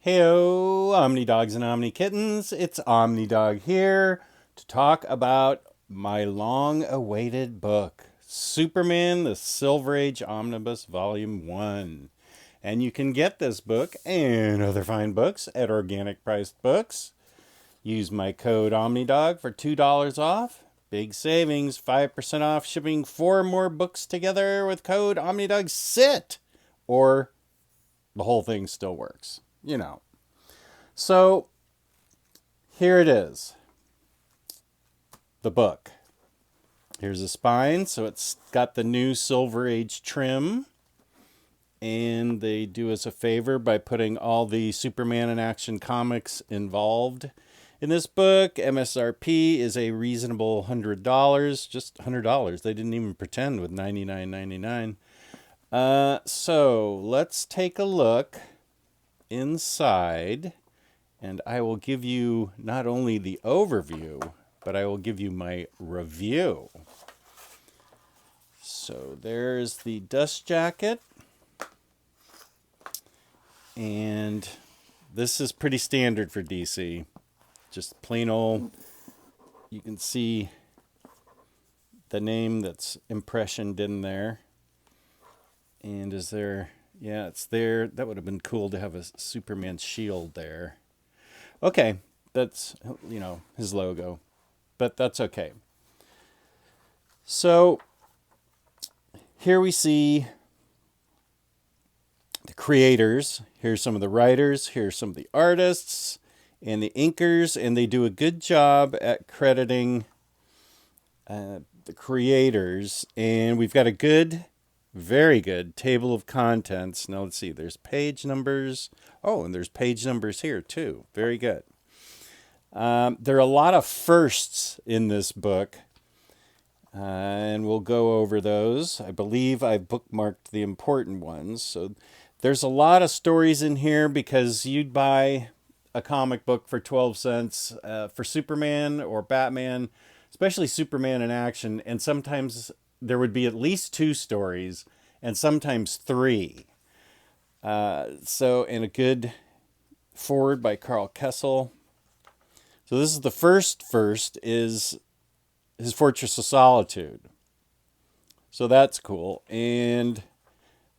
Heyo, Omnidogs and Omnikittens. It's Omnidog here to talk about my long-awaited book, Superman, the Silver Age Omnibus Volume 1. And you can get this book and other fine books at organic priced books. Use my code Omnidog for $2 off. Big savings, 5% off shipping 4 more books together with code Omnidog. Sit! Or the whole thing still works. You know. So here it is, the book. Here's a spine, so it's got the new Silver Age trim. And they do us a favor by putting all the Superman and Action comics involved in this book. MSRP is a reasonable $100, just $100. They didn't even pretend with $99.99. So let's take a look inside, and I will give you not only the overview, but I will give you my review. So there's the dust jacket, and this is pretty standard for DC. Just plain old, you can see the name that's impressioned in there. And is there, yeah, it's there. That would have been cool to have a Superman shield there. Okay, that's, his logo. But that's okay. So here we see the creators. Here's some of the writers. Here's some of the artists and the inkers. And they do a good job at crediting the creators. And we've got a good, very good table of contents. Now let's see, there's page numbers. Oh, and there's page numbers here too. Very good. There are a lot of firsts in this book, and we'll go over those. I believe I've bookmarked the important ones. So there's a lot of stories in here because you'd buy a comic book for 12 cents for Superman or Batman, especially Superman in Action, and sometimes there would be at least 2 stories and sometimes 3. And a good forward by Carl Kessel. So this is the first is his Fortress of Solitude. So that's cool. And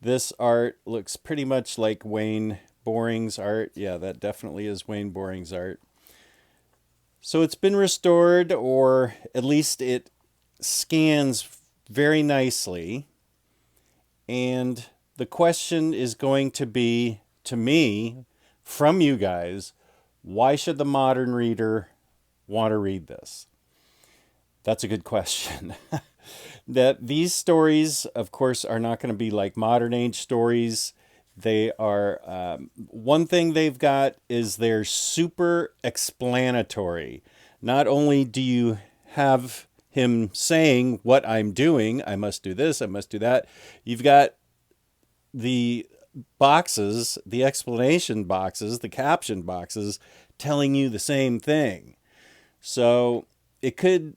this art looks pretty much like Wayne Boring's art. Yeah, that definitely is Wayne Boring's art. So it's been restored, or at least it scans very nicely. And the question is going to be, to me, from you guys, why should the modern reader want to read this? That's a good question. That these stories, of course, are not going to be like modern age stories. They are, one thing they've got is they're super explanatory. Not only do you have him saying what I'm doing, I must do this, I must do that. You've got the boxes, the explanation boxes, the caption boxes telling you the same thing. So it could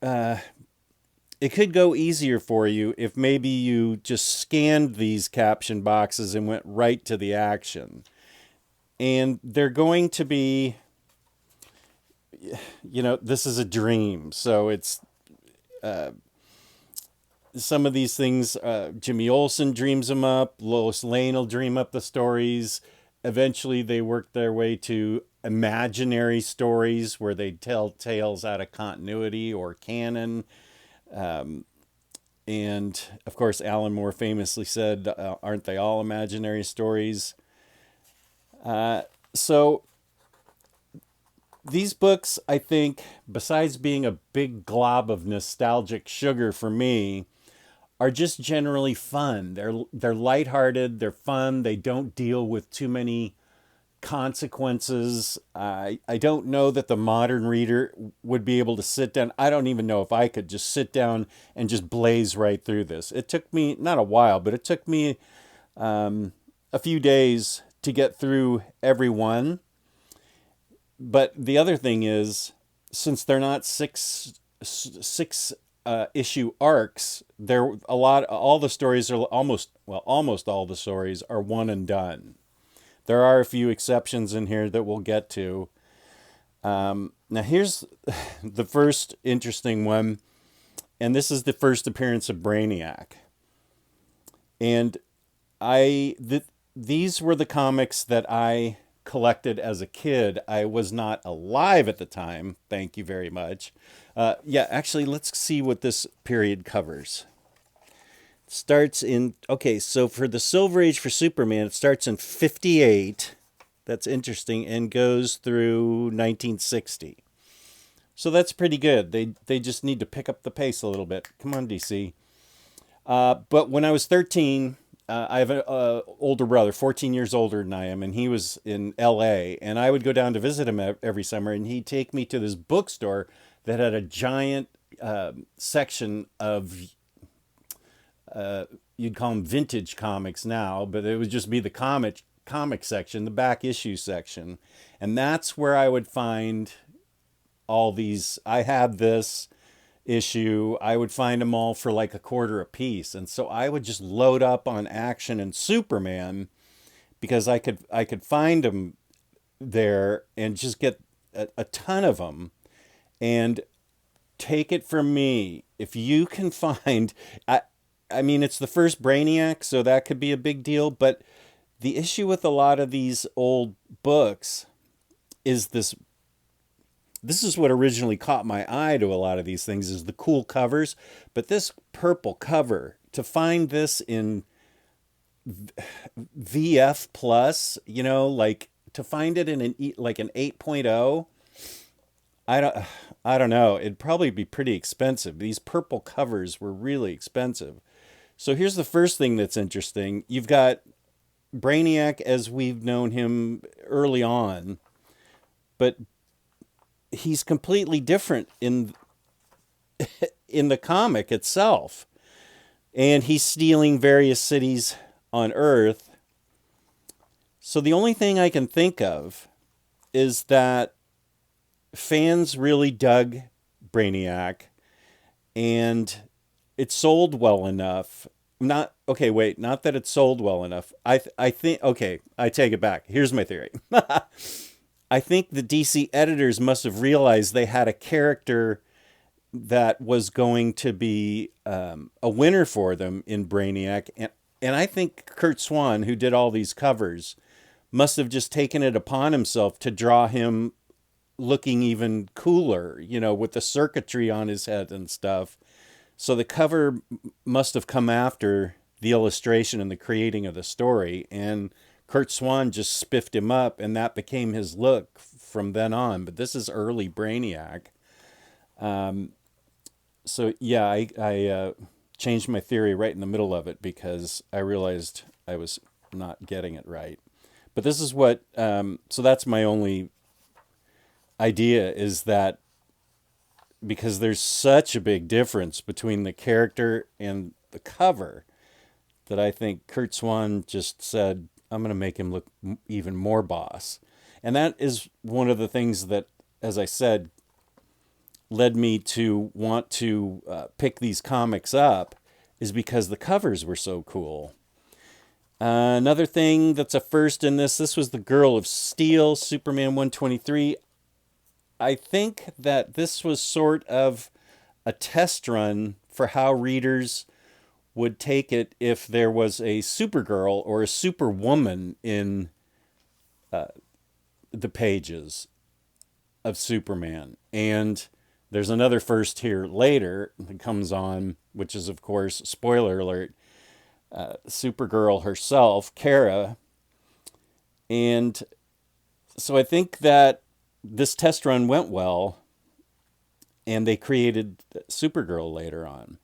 go easier for you if maybe you just scanned these caption boxes and went right to the action. And they're going to be, this is a dream. So it's some of these things, Jimmy Olsen dreams them up. Lois Lane will dream up the stories. Eventually they work their way to imaginary stories where they tell tales out of continuity or canon. And of course, Alan Moore famously said, aren't they all imaginary stories? So these books, I think, besides being a big glob of nostalgic sugar for me, are just generally fun. They're lighthearted, they're fun, they don't deal with too many consequences. I don't know that the modern reader would be able to sit down. I don't even know if I could just sit down and just blaze right through this. It took me, not a while, but it took me a few days to get through every one. But the other thing is, since they're not six issue arcs, all the stories are almost all the stories are one and done. There are a few exceptions in here that we'll get to. Now, here's the first interesting one, and this is the first appearance of Brainiac. And these were the comics that I collected as a kid. I was not alive at the time. Thank you very much. Yeah, actually, let's see what this period covers. Starts in, okay, so for the Silver Age for Superman, it starts in 58. That's interesting, and goes through 1960. So that's pretty good. They just need to pick up the pace a little bit. Come on, DC. But when I was 13, I have an older brother, 14 years older than I am, and he was in L.A., and I would go down to visit him every summer, and he'd take me to this bookstore that had a giant section of, you'd call them vintage comics now, but it would just be the comic section, the back issue section. And that's where I would find all these. I had this issue. I would find them all for like $0.25 a piece. And so I would just load up on Action and Superman because I could find them there and just get a ton of them. And take it from me, if you can find, I mean, it's the first Brainiac, so that could be a big deal. But the issue with a lot of these old books is this is what originally caught my eye to a lot of these things, is the cool covers. But this purple cover, to find this in VF plus, you know, like to find it in an 8.0, I don't know. It'd probably be pretty expensive. These purple covers were really expensive. So here's the first thing that's interesting. You've got Brainiac as we've known him early on, but he's completely different in the comic itself. And he's stealing various cities on Earth. So the only thing I can think of is that fans really dug Brainiac, and it sold well enough. Not that it sold well enough. I think, okay, I take it back. Here's my theory. I think the DC editors must have realized they had a character that was going to be a winner for them in Brainiac. And I think Kurt Swan, who did all these covers, must have just taken it upon himself to draw him looking even cooler, you know, with the circuitry on his head and stuff. So the cover must have come after the illustration and the creating of the story. And Kurt Swan just spiffed him up, and that became his look from then on. But this is early Brainiac. So yeah, I changed my theory right in the middle of it because I realized I was not getting it right. But this is what, so that's my only idea, is that because there's such a big difference between the character and the cover, that I think Kurt Swan just said, I'm going to make him look even more boss. And that is one of the things that, as I said, led me to want to pick these comics up, is because the covers were so cool. Another thing that's a first in this was the Girl of Steel, Superman 123. I think that this was sort of a test run for how readers would take it if there was a Supergirl or a Superwoman in the pages of Superman. And there's another first here later that comes on, which is, of course, spoiler alert, Supergirl herself, Kara. And so I think that this test run went well, and they created Supergirl later on.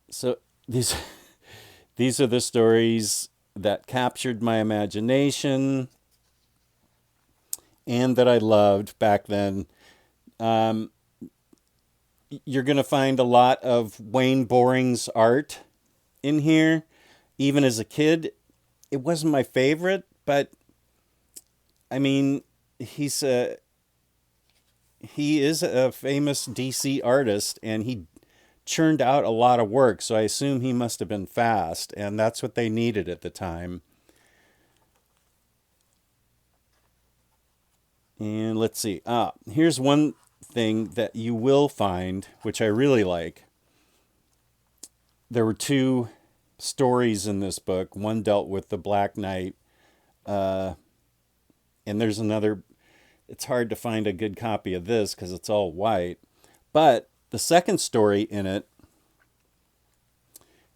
So these are the stories that captured my imagination and that I loved back then. You're going to find a lot of Wayne Boring's art in here. Even as a kid, it wasn't my favorite, but I mean, he is a famous DC artist, and he churned out a lot of work, so I assume he must have been fast, and that's what they needed at the time. And let's see. Here's one thing that you will find, which I really like. There were two stories in this book. One dealt with the Black Knight, and there's another. It's hard to find a good copy of this because it's all white. But the second story in it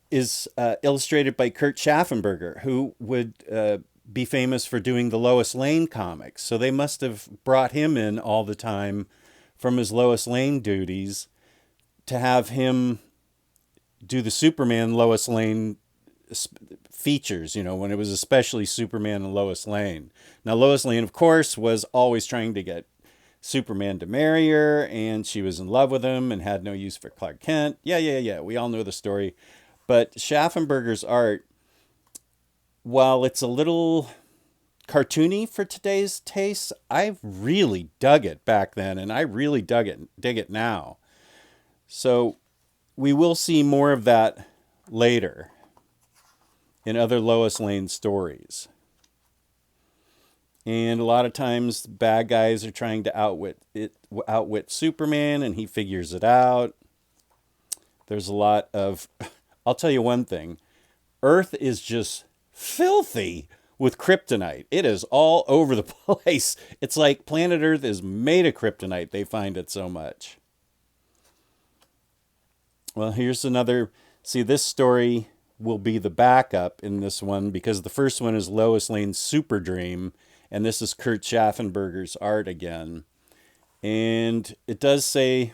is illustrated by Kurt Schaffenberger, who would be famous for doing the Lois Lane comics. So they must have brought him in all the time from his Lois Lane duties to have him do the Superman Lois Lane features, when it was especially Superman and Lois Lane. Now, Lois Lane, of course, was always trying to get Superman to marry her, and she was in love with him and had no use for Clark Kent. Yeah. We all know the story. But Schaffenberger's art, while it's a little cartoony for today's tastes, I really dug it back then, and I really dig it now. So we will see more of that later in other Lois Lane stories. And a lot of times bad guys are trying to outwit Superman, and he figures it out. There's a lot of... I'll tell you one thing. Earth is just filthy with kryptonite. It is all over the place. It's like planet Earth is made of kryptonite. They find it so much. Well, here's another... See, this story will be the backup in this one because the first one is Lois Lane's Super Dream, and this is Kurt Schaffenberger's art again. And it does say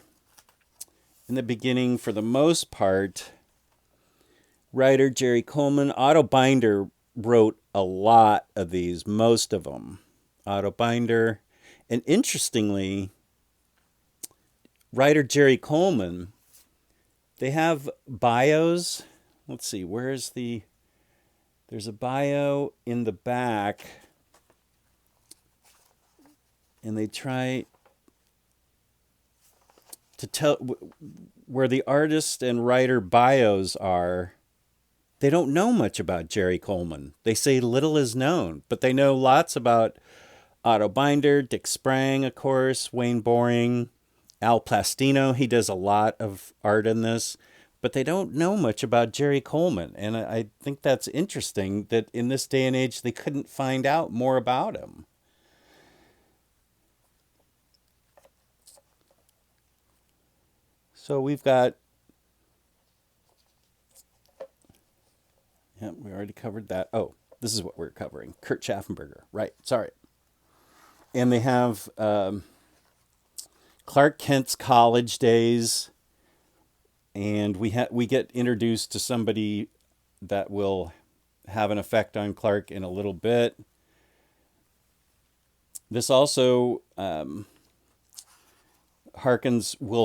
in the beginning, for the most part, writer Jerry Coleman, Otto Binder wrote a lot of these, most of them. Otto Binder. And interestingly, writer Jerry Coleman, they have bios. Let's see, there's a bio in the back, and they try to tell where the artist and writer bios are. They don't know much about Jerry Coleman. They say little is known, but they know lots about Otto Binder, Dick Sprang, of course, Wayne Boring, Al Plastino. He does a lot of art in this, but they don't know much about Jerry Coleman. And I think that's interesting that in this day and age, they couldn't find out more about him. So we've got... Yeah, we already covered that. Oh, this is what we're covering. Kurt Schaffenberger. Right, sorry. And they have Clark Kent's college days. And we get introduced to somebody that will have an effect on Clark in a little bit. This also will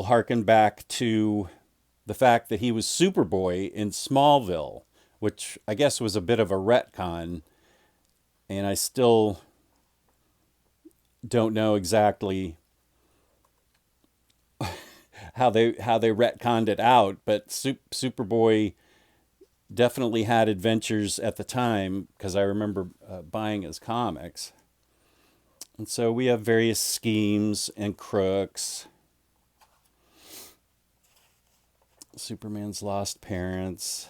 harken back to the fact that he was Superboy in Smallville, which I guess was a bit of a retcon, and I still don't know exactly how they retconned it out, but Superboy definitely had adventures at the time because I remember buying his comics. And so we have various schemes and crooks. Superman's lost parents.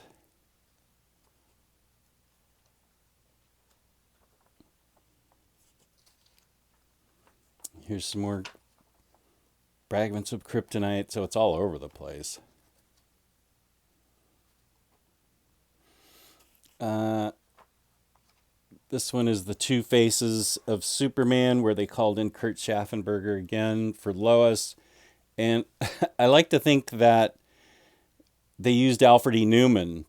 Here's some more fragments of kryptonite, so it's all over the place. This one is the Two Faces of Superman, where they called in Kurt Schaffenberger again for Lois. And I like to think that they used Alfred E. Newman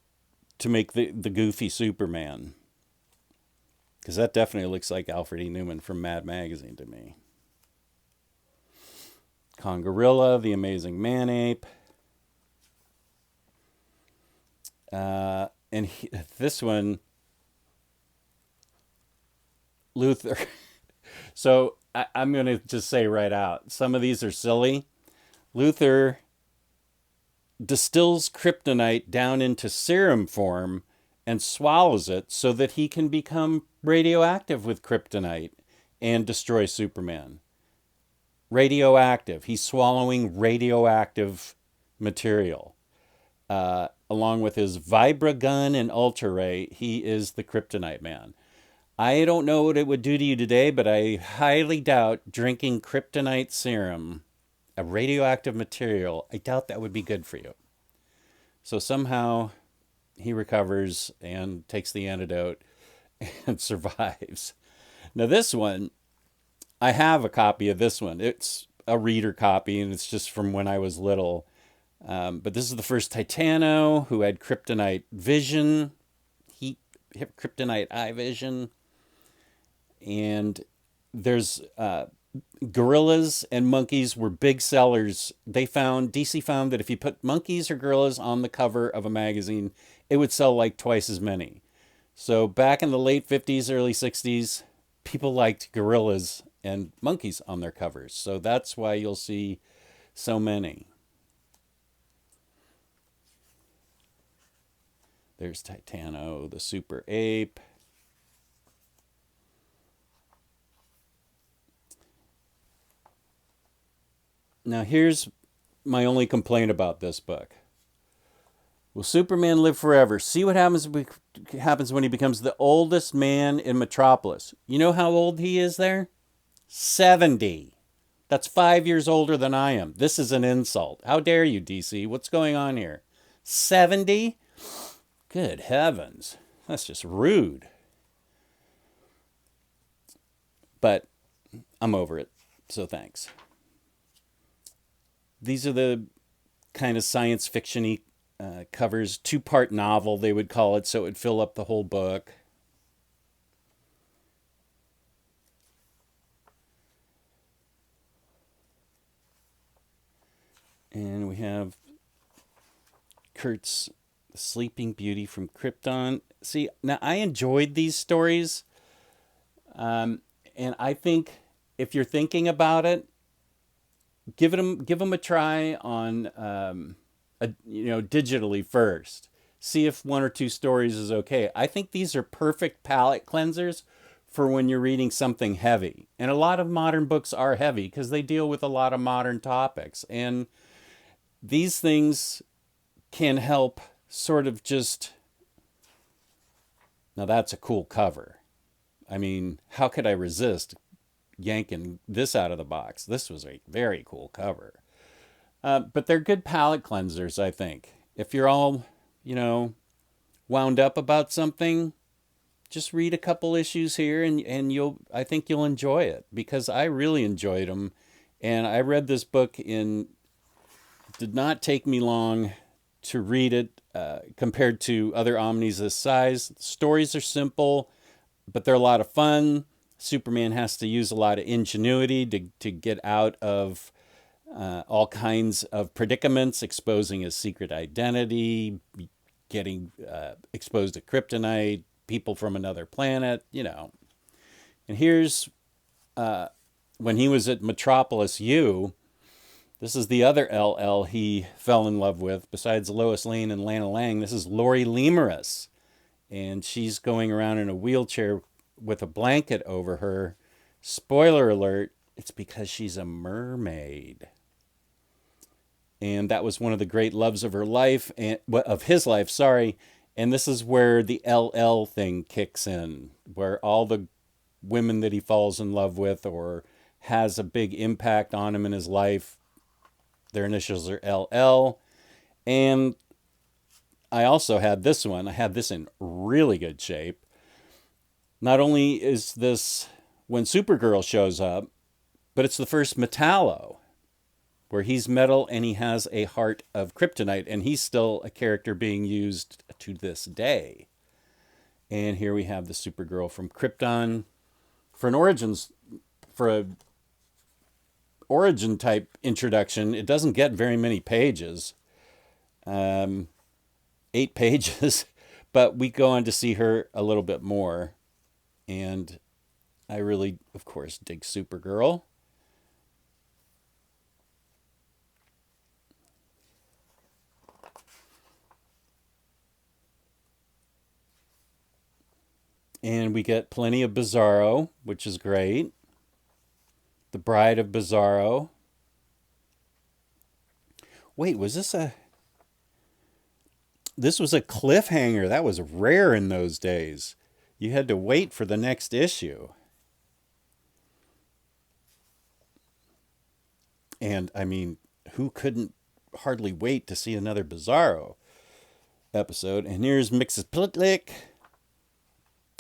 to make the goofy Superman, because that definitely looks like Alfred E. Newman from Mad Magazine to me. Congorilla, the Amazing Man-Ape. This one, Luther. So I'm going to just say right out, some of these are silly. Luther distills kryptonite down into serum form and swallows it so that he can become radioactive with kryptonite and destroy Superman. Radioactive. He's swallowing radioactive material. Along with his Vibra gun and Ultra Ray, he is the Kryptonite Man. I don't know what it would do to you today, but I highly doubt drinking kryptonite serum, a radioactive material, I doubt that would be good for you. So somehow he recovers and takes the antidote and survives. Now, this one, I have a copy of this one. It's a reader copy, and it's just from when I was little. But this is the first Titano who had kryptonite vision, kryptonite eye vision. And there's gorillas and monkeys were big sellers. DC found that if you put monkeys or gorillas on the cover of a magazine, it would sell like twice as many. So back in the late 50s, early 60s, people liked gorillas and monkeys on their covers. So that's why you'll see so many. There's Titano, the super ape. Now, here's my only complaint about this book. Will Superman live forever? See what happens when he becomes the oldest man in Metropolis. You know how old he is there? 70. That's 5 years older than I am. This is an insult. How dare you, DC? What's going on here? 70? Good heavens. That's just rude. But I'm over it, so thanks. These are the kind of science fiction-y covers, two-part novel, they would call it, so it would fill up the whole book. And we have Kurt's Sleeping Beauty from Krypton. See, now I enjoyed these stories, and I think if you're thinking about it, give them a try on digitally first. See if one or two stories is okay. I think these are perfect palate cleansers for when you're reading something heavy. And a lot of modern books are heavy because they deal with a lot of modern topics. And these things can help sort of just... Now that's a cool cover. I mean, how could I resist yanking this out of the box? This was a very cool cover. But they're good palate cleansers, I think. If you're all, wound up about something, just read a couple issues here and I think you'll enjoy it, because I really enjoyed them. And I read this book did not take me long to read it compared to other Omnis this size. Stories are simple, but they're a lot of fun. Superman has to use a lot of ingenuity to get out of all kinds of predicaments, exposing his secret identity, getting exposed to kryptonite, people from another planet, And here's when he was at Metropolis U. This is the other LL he fell in love with, besides Lois Lane and Lana Lang. This is Lori Lemeris, and she's going around in a wheelchair with a blanket over her. Spoiler alert, it's because she's a mermaid. And that was one of the great loves of her life, of his life, sorry. And this is where the LL thing kicks in, where all the women that he falls in love with or has a big impact on him in his life, their initials are LL. And I also had this one. I had this in really good shape. Not only is this when Supergirl shows up, but it's the first Metallo, where he's metal and he has a heart of kryptonite, and he's still a character being used to this day. And here we have the Supergirl from Krypton. For a origin type introduction, it doesn't get very many pages. 8 pages, but we go on to see her a little bit more. And I really, of course, dig Supergirl. And we get plenty of Bizarro, which is great. The Bride of Bizarro. Wait, was this a... This was a cliffhanger. That was rare in those days. You had to wait for the next issue. And, I mean, who couldn't hardly wait to see another Bizarro episode? And here's Mixes Plitlick.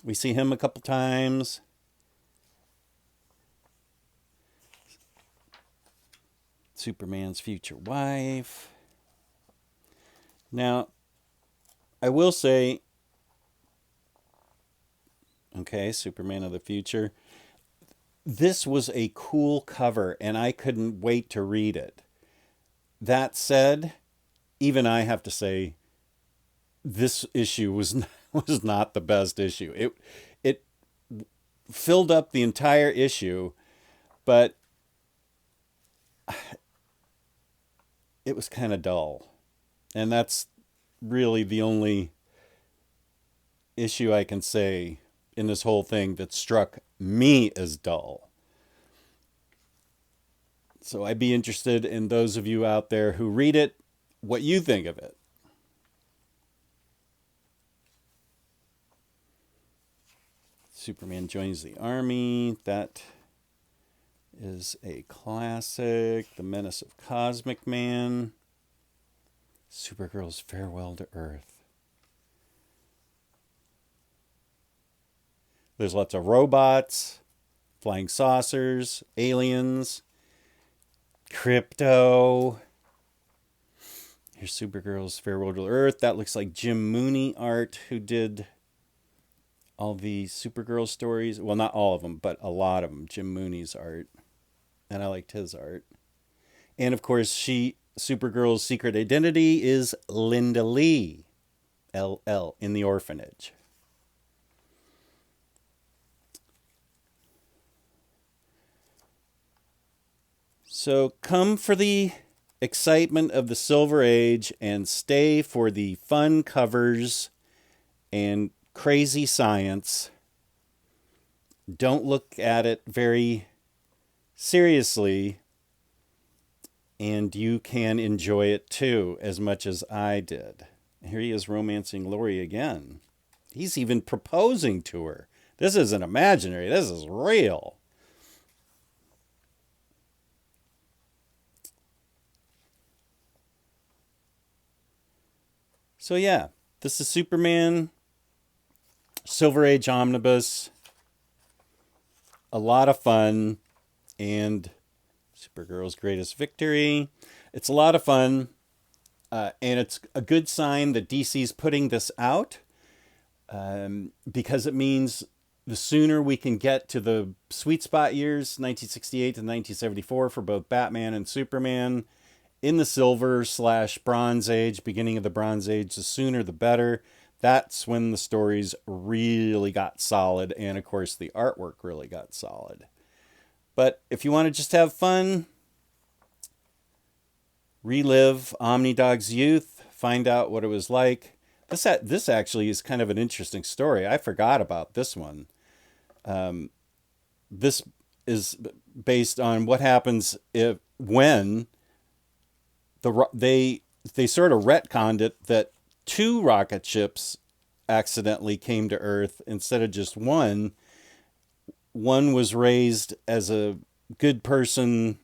We see him a couple times. Superman's future wife. Now, I will say, okay, Superman of the future. This was a cool cover, and I couldn't wait to read it. That said, even I have to say, this issue was not the best issue. It filled up the entire issue, but it was kind of dull. And that's really the only issue I can say in this whole thing that struck me as dull. So I'd be interested in those of you out there who read it, what you think of it. Superman joins the army. That is a classic. The Menace of Cosmic Man. Supergirl's Farewell to Earth. There's lots of robots, flying saucers, aliens, crypto. Here's Supergirl's Farewell to Earth. That looks like Jim Mooney art, who did all the Supergirl stories. Well, not all of them, but a lot of them. Jim Mooney's art. And I liked his art. And of course, Supergirl's secret identity is Linda Lee, LL, in the orphanage. So come for the excitement of the Silver Age and stay for the fun covers and crazy science. Don't look at it very seriously, and you can enjoy it too, as much as I did. Here he is romancing Lori again. He's even proposing to her. This isn't imaginary, this is real. So yeah, this is Superman, Silver Age Omnibus. A lot of fun. And Supergirl's Greatest Victory. It's a lot of fun. And it's a good sign that DC's putting this out. Because it means the sooner we can get to the sweet spot years, 1968 to 1974, for both Batman and Superman, in the Silver/Bronze Age, beginning of the Bronze Age, the sooner the better. That's when the stories really got solid, and of course the artwork really got solid. But if you want to just have fun, relive Omnidog's youth, find out what it was like. This actually is kind of an interesting story. I forgot about this one. This is based on what happens when they sort of retconned it that 2 rocket ships accidentally came to Earth instead of just one. One was raised as a good person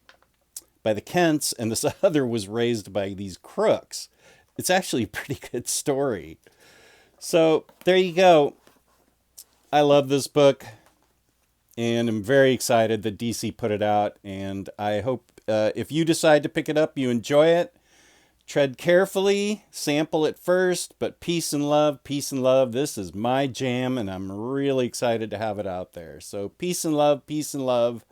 by the Kents, and this other was raised by these crooks. It's actually a pretty good story. So there you go. I love this book, and I'm very excited that DC put it out, and I hope if you decide to pick it up, you enjoy it. Tread carefully, sample it first, but peace and love, peace and love. This is my jam, and I'm really excited to have it out there. So peace and love, peace and love.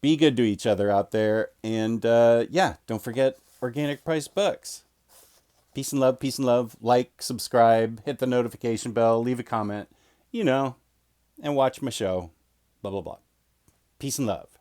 Be good to each other out there. And yeah, don't forget Organic Price Books. Peace and love, peace and love. Like, subscribe, hit the notification bell, leave a comment, and watch my show. Blah, blah, blah. Peace and love.